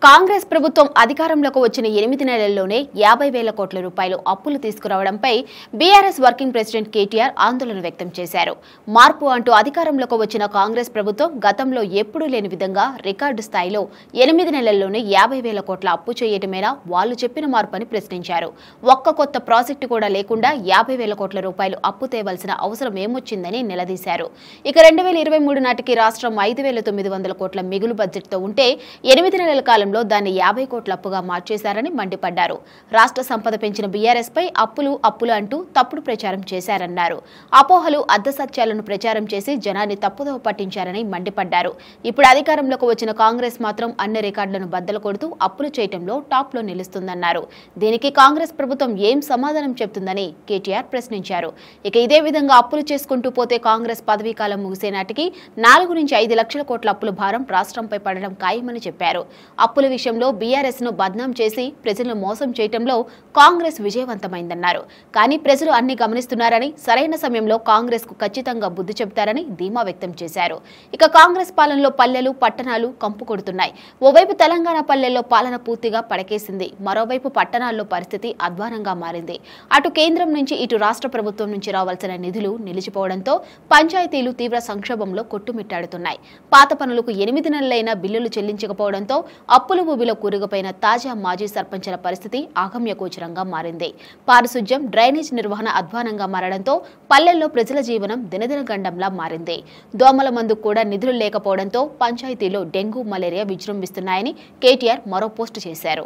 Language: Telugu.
కాంగ్రెస్ ప్రభుత్వం అధికారంలోకి వచ్చిన 8 నెలల్లోనే 50,000 కోట్ల రూపాయలు అప్పులు తీసుకురావడంపై బీఆర్ఎస్ వర్కింగ్ ప్రెసిడెంట్ కేటీఆర్ ఆందోళన వ్యక్తం చేశారు. మార్పు అంటూ అధికారంలోకి వచ్చిన కాంగ్రెస్ ప్రభుత్వం గతంలో ఎప్పుడూ లేని విధంగా రికార్డు స్థాయిలో 8 నెలల్లోనే 50,000 కోట్ల అప్పు చేయటమేనా వాళ్ళు చెప్పిన మార్పు అని ప్రశ్నించారు. ఒక్క కొత్త ప్రాజెక్టు కూడా లేకుండా 50,000 కోట్ల రూపాయలు అప్పు తేవాల్సిన అవసరం ఏమొచ్చిందని నిలదీశారు. ఇక 2023 నాటికి రాష్ట్రం 5,900 కోట్ల మిగులు బడ్జెట్తో ఉంటే 8 నెలల కాలంలో దాన్ని 50 కోట్ల అప్పుగా మార్చేశారని మండిపడ్డారు. రాష్ట్ర సంపద పెంచిన బీఆర్ఎస్ పై అప్పులు అంటూ తప్పుడు ప్రచారం చేశారన్నారు. అపోహలు అర్ధసత్యాలను ప్రచారం చేసి జనాన్ని తప్పుదోవ పట్టించారని మండిపడ్డారు. ఇప్పుడు అధికారంలోకి వచ్చిన కాంగ్రెస్ మాత్రం అన్ని రికార్డులను బద్దలు కొడుతూ అప్పులు చేయటంలో టాప్ లో నిలుస్తుందన్నారు. దీనికి కాంగ్రెస్ ప్రభుత్వం ఏం సమాధానం చెప్తుందని కేటీఆర్ ప్రశ్నించారు. ఇక ఇదే విధంగా అప్పులు చేసుకుంటూ పోతే కాంగ్రెస్ పదవీ కాలం ముగిసే నాటికి 4 నుంచి 5 లక్షల కోట్ల అప్పుల భారం రాష్ట్రంపై పడడం ఖాయమని చెప్పారు. అప్పుల విషయంలో బీఆర్ఎస్ ను బద్నాం చేసి ప్రజలను మోసం చేయటంలో కాంగ్రెస్ విజయవంతమైందన్నారు. కానీ ప్రజలు అన్ని గమనిస్తున్నారని, సరైన సమయంలో కాంగ్రెస్ కు ఖచ్చితంగా బుద్ధి చెబుతారని ధీమా వ్యక్తం చేశారు. ఇక కాంగ్రెస్ పాలనలో పల్లెలు, పట్టణాలు కంపు కొడుతున్నాయి. ఓవైపు తెలంగాణ పల్లెల్లో పాలన పూర్తిగా పడకేసింది. మరోవైపు పట్టణాల్లో పరిస్థితి అధ్వానంగా మారింది. అటు కేంద్రం నుంచి ఇటు రాష్ట్ర ప్రభుత్వం నుంచి రావాల్సిన నిధులు నిలిచిపోవడంతో పంచాయతీలు తీవ్ర సంక్షోభంలో కొట్టుమిట్టాడుతున్నాయి. పాత పనులకు 8 నెలలైనా బిల్లులు చెల్లించకపోవడంతో అప్పుల ఊబిలో కూరుకుపోయిన తాజా మాజీ సర్పంచుల పరిస్థితి ఆగమ్యగోచరంగా మారింది. పారిశుధ్యం, డ్రైనేజ్ నిర్వహణ అధ్వానంగా మారడంతో పల్లెల్లో ప్రజల జీవనం దినదిన గండంలా మారింది. దోమల మందు కూడా నిధులు లేకపోవడంతో పంచాయతీలో డెంగూ, మలేరియా విజృంభిస్తున్నాయని కేటీఆర్ మరో పోస్టు చేశారు.